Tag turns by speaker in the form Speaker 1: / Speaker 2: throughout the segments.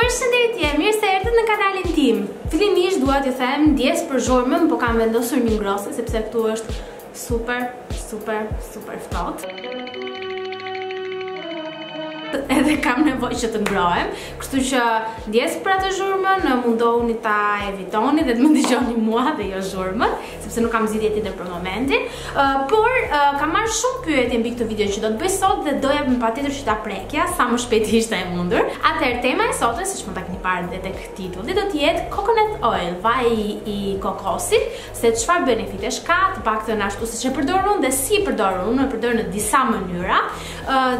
Speaker 1: Përshëndetje, mirë se erdhët në kanalin tim. Fillimisht dua t'ju them ndjes për zhurmën, po kam vendosur një ngrose sepse këtu është super ftohtë. Edhe kam nevojë që të ngrohem, kështu që ndjes për atë zhurmën, mundohuni ta evitoni dhe të më dëgjoni mua dhe jo zhurmën, sepse nuk kam zgjidhje tjetër për momentin. Por kam marrë shumë pyetje mbi këtë video që do të bëj sot dhe doja patjetër që ta prekja sa më shpejt ishte e mundur. Atëherë tema e sotme, siç mund ta keni parë edhe tek titulli, do të jetë coconut oil, vaji I kokosit, se çfarë benefitesh ka, të paktën ashtu siç e përdor unë dhe si e përdor unë, e përdor në disa mënyra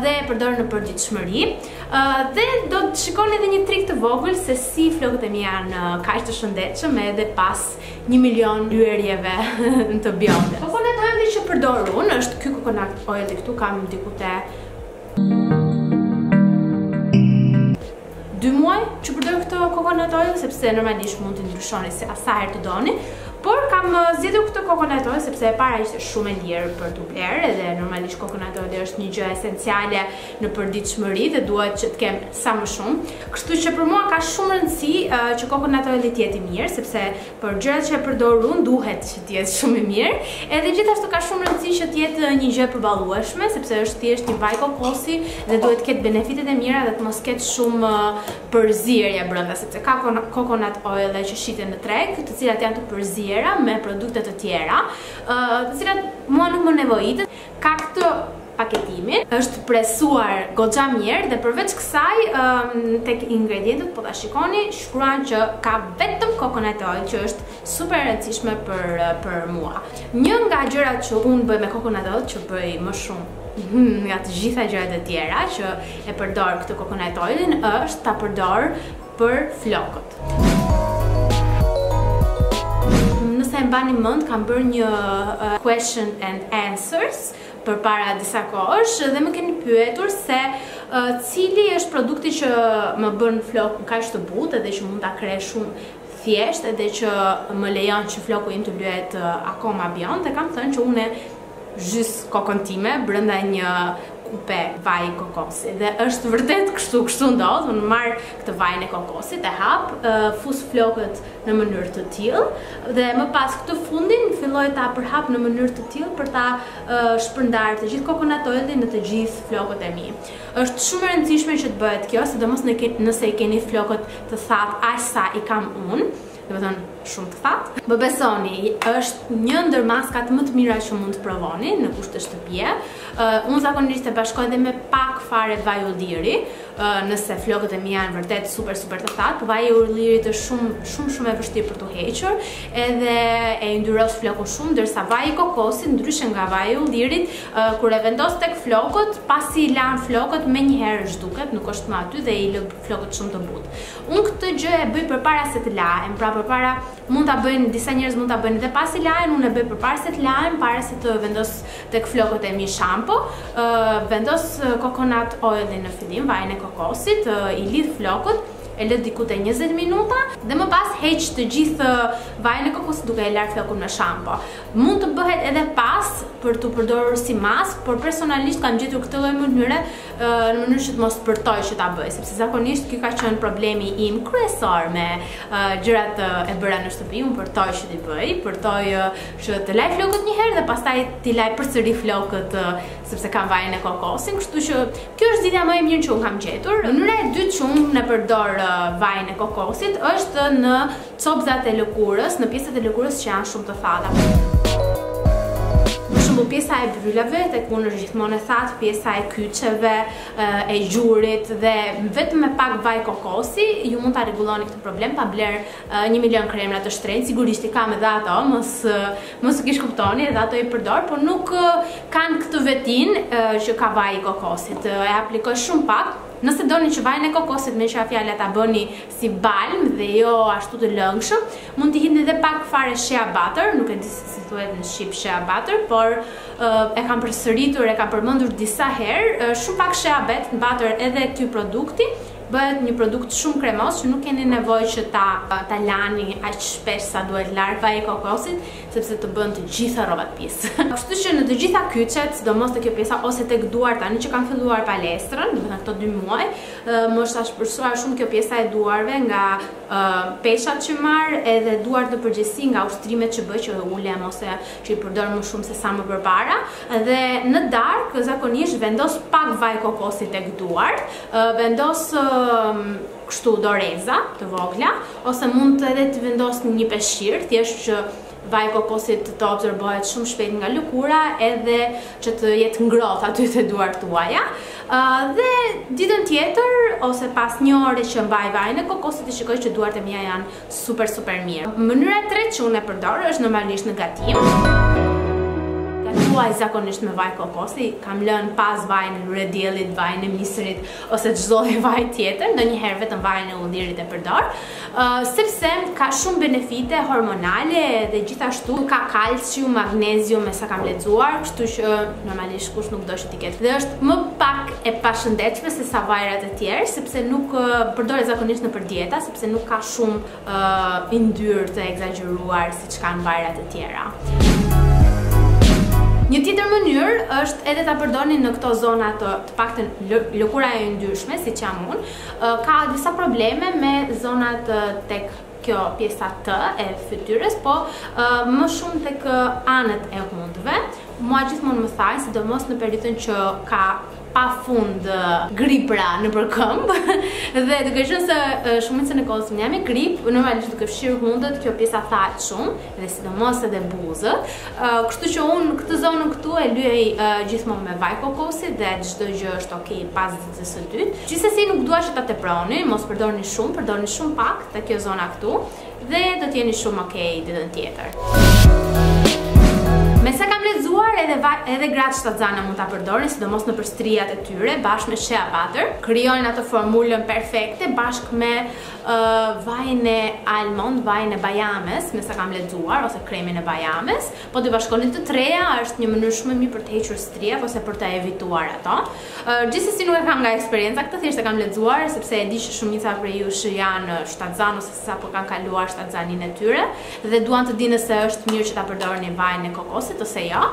Speaker 1: dhe e përdor në përditshmëri. Dhe do të shikoni edhe një trik të vogël se si flokët e mi janë kaq të shëndetshëm edhe pas 1 milion lyerjeve të bjonde. Coconut oil që përdor unë është ky coconut oil këtu, kam diku te 2 muaj që përdor këtë coconut oil, sepse normalisht mund të ndryshoni se sa herë të doni. Por kam zgjedhur këtë coconut oil sepse e para ishte shumë e lirë për t'u blerë dhe normalisht coconut oil është një gjë esenciale në përditshmëri dhe duhet që të kem sa më shumë. Kështu që për mua ka shumë rëndësi që coconut oil të jetë I mirë, sepse për gjërat që e përdor unë duhet që të jetë shumë I mirë. Edhe gjithashtu ka shumë rëndësi që të jetë një gjë e përballueshme, sepse është thjesht një vaj kokosi dhe duhet të ketë benefitet e mira dhe të mos ketë shumë përzierje brenda, sepse ka coconut oil që shiten në treg, të cilat janë të përzierë me produkte të tjera, të cilat mua nuk më nevojitet. Ka këtë paketimin, është presuar goxha mirë dhe përveç kësaj tek ingredientët po ta shikoni, shkruan që ka vetëm coconut oil, që është super e rëndësishme për mua. Një nga gjërat që unë bëj me coconut oil, që bëj më shumë nga të gjitha gjërat e tjera që e përdor këtë coconut oilin, është ta përdor për flokët. Nëse e mbani mend, kam bërë një question and answers përpara disa kohësh dhe më keni pyetur se cili është produkti që më bën flokun kaq të butë dhe që mund ta krej shumë thjesht edhe që më lejon që floku im të lyhet akoma bjond, dhe kam thënë që unë gjys kokën time brenda një kupe vaj kokosi dhe është vërtet kështu ndodh. Unë marr këtë vajin e kokosit, e hap, fus flokët në mënyrë të tillë dhe më pas këtë fundin filloj ta përhap në mënyrë të tillë për ta shpërndarë të gjithë coconut oilin në të gjithë flokët e mi. Është shumë e rëndësishme që të bëhet kjo, sidomos nëse I keni flokët të thatë aq sa I kam unë, dhe më thënë shumë të thatë. Më besoni, është një ndër maskat më të mira që mund të provoni në kushte shtepie. Unë zakonisht e bashkoj dhe me pak fare vaj ulliri, nëse flokët e mi janë vërtet super të thatë, po vaji ullirit është shumë e vështirë për t'u hequr, edhe e yndyrros flokun shumë, ndërsa vaji kokosit, ndryshe nga vaji ullirit, kur e vendos tek flokët, pasi I lan flokët menjëherë zhduket, nuk është më aty dhe I lë flokët shumë të butë. Unë këtë gjë e bëj përpara se të lahem, pra përpara mund ta bëjnë, disa njerëz mund ta bëjnë edhe pas I lahen, unë e bëj përpara se të lahem, para se të vendos tek flokët e mi shampo, vendos coconut oilin në fillim, vajin e kokosit, I lidh flokët, e lë diku te 20 minuta dhe më pas heq të gjithë vajin e kokosit duke e larë flokun me shampo. Mund të bëhet edhe pas për të përdorur si mask, por personalisht kam gjetur këtë lloj mënyre në mënyrë që të mos përtoj që ta bëj, sepse zakonisht ky ka qenë problemi im kryesor me gjërat e bëra në shtëpi. Unë përtoj që t'i bëj, përtoj që të laj flokët një herë dhe pastaj t'i laj përsëri flokët sepse kam vajin e kokosin, kështu që kjo është zgjidhja më e mirë që unë kam gjetur. Mënyra e dytë që unë e përdor vajin e kokosit është në copzat e lëkurës, në pjesët e lëkurës që janë shumë të thata. Pjesa e bryllave, tek unë është gjithmonë e thatë, pjesa e kyçeve, e gjurit dhe vetëm me pak vaj kokosi ju mund ta rregulloni këtë problem pa bler 1 milion kremra të shtrenjtë. Sigurisht I kam edhe ato, mos kish kuptoni, edhe ato I përdor, por nuk kanë këtë vetin që ka vaji I kokosit. E aplikoj shumë pak. Nëse doni që vajin e kokosit me qira fjalë ta bëni si balm dhe jo ashtu të lëngshëm, mund t'i hidhni edhe pak fare shea butter, nuk e di si thuhet në shqip shea butter, por e kam përsëritur, e kam përmendur disa herë, shumë pak shea butter edhe ky produkti, bëhet një produkt shumë kremos që nuk keni nevojë që ta lani aq shpesh sa duhet larg vaj e kokosit, sepse të bën të gjitha rrobat pjesë. Kështu që në të gjitha kyçet, sidomos te kjo pjesa ose tek duar tani që kanë filluar palestrën, domethënë këto 2 muaj, më është shpërsuar shumë kjo pjesa e duarve nga peshat që marr, edhe duart në përgjithësi nga ushtrimet që bëj që ulem ose që i përdor më shumë se sa më përpara, dhe në darkë zakonisht vendos pak vaj kokosi tek duart, vendos kështu doreza të vogla, ose mund edhe të vendos një peshqir, thjesht që vaj kokosit të absorbohet shumë shpejt nga lëkura, edhe që të jetë ngrohtë aty te duart tuaja. Dhe ditën tjetër ose pas një ore që mbaj vajin e kokosit, i shikoj që duart e mia janë super mirë. Mënyra e tretë që unë e përdor është normalisht në gatim. Gatuaj zakonisht me vaj kokosi, kam lënë pas vajin e lurediellit, vajin e misrit ose çdo vaj tjetër, ndonjëherë vetëm vajin e ullirit e përdor, sepse ka shumë benefite hormonale dhe gjithashtu ka kalcium, magnezium, me sa kam lexuar, kështu që normalisht kush nuk do që t'i ketë. Dhe është më pak e pashëndetshme se sa vajrat e tjerë, sepse nuk përdoret zakonisht nëpër dieta, sepse nuk ka shumë yndyrë të egzageruar siç kanë vajrat e tjera. Një tjetër mënyrë është edhe ta përdorni në këto zona të paktën lëkura e yndyrshme, siç jam unë. Ka disa probleme me zonat tek kjo pjesa T e fytyrës, po më shumë tek anët e hundëve. Mua gjithmonë më thajnë, sidomos në periudhën që ka pa fund gripra në përkëmbë, dhe duke qenë se shumicën e kohës jam me grip, normalisht duke fshirë hundët, kjo pjesa thahet shumë, dhe sidomos edhe buzët. Kështu që unë këtë zonën këtu e lyej gjithmonë me vaj kokosi dhe çdo gjë është okay pas ditës së dytë. Gjithsesi nuk dua që ta teproni, mos përdorni shumë pak te kjo zona këtu, dhe do të jeni shumë okay ditën tjetër. Me sa kam lexuar, edhe gratë shtatzana mund ta përdorin, sidomos në strijat e tyre, bashkë me shea butter. Krijojnë atë formulën perfekte bashkë me vajin e almond, vajin e bajames, me sa kam lexuar, ose kremin e bajames. Po të bashkonin të treja është një mënyrë shumë e mirë për të hequr strijat ose për të evituar ato. Gjithsesi nuk e kam nga eksperienca këtë, thjesht e kam lexuar sepse e di që shumica prej jush janë shtatzan ose sapo kanë kaluar shtatzanin e tyre dhe duan të dinë se është mirë që ta përdorni vajin e kokosit ose jo.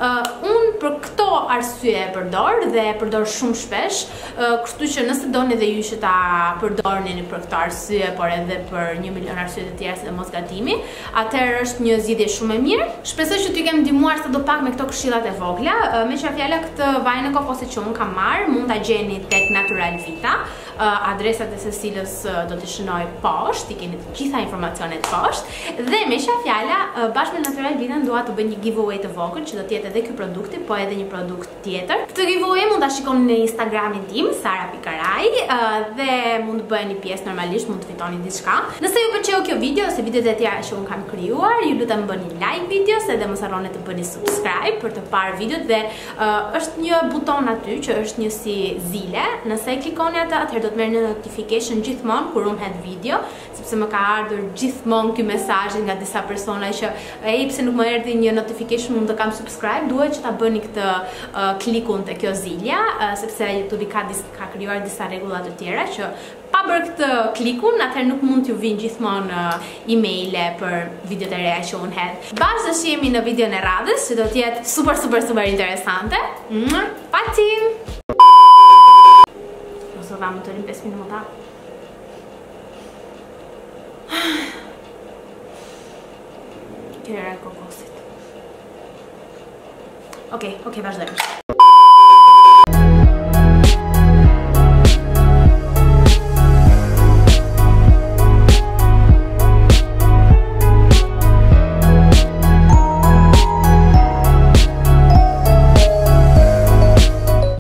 Speaker 1: Unë për këto arsye e përdor dhe e përdor shumë shpesh, kështu që nëse doni dhe ju që ta përdorni për këto arsye, por edhe për 1 milion arsye të tjera sidomos gatimi, atëherë është një zgjidhje shumë e mirë. Shpresoj që t'ju kem ndihmuar sadopak me këto këshillat e vogla. Me qenë fjala këtë vajin e kokosit që unë kam marr, mund ta gjeni tek Natyral Vita. Adresat e së cilës do t'i shënoj poshtë, i keni të gjitha informacionet poshtë. Dhe me qenë fjala, bashkë me Natyral Vita-n dua të bëj një giveaway të vogël që do të jetë edhe ky produkti, po edhe një produkt tjetër. Këtë giveaway mund ta shikoni në Instagramin tim, Sara Karaj, dhe mund të bëheni pjesë normalisht, mund të fitoni diçka. Nëse ju pëlqeu kjo video ose videot e tjera që un kam krijuar, ju lutem bëni like videos edhe mos harroni të bëni subscribe për të parë videot dhe është një buton aty që është një si zile. Nëse e klikoni atë, atëherë do të merrni notification gjithmonë kur un hedh video, sepse më ka ardhur gjithmonë ky mesazh nga disa persona që pse nuk më erdhi një notification, mund të kam subscribe, duhet që ta bëni këtë klikun te kjo zilja, sepse YouTube ka krijuar disa rregulla të tjera që pa bërë këtë klikun, atëherë nuk mund t'ju vinë gjithmonë emaile për videot e reja që unë hedh. Bashkë jemi në videon e radhës, që do të jetë super interesante. Patim! Ose va më të rim 5 minuta. Qendra Concord. Okej, vazhdojmë.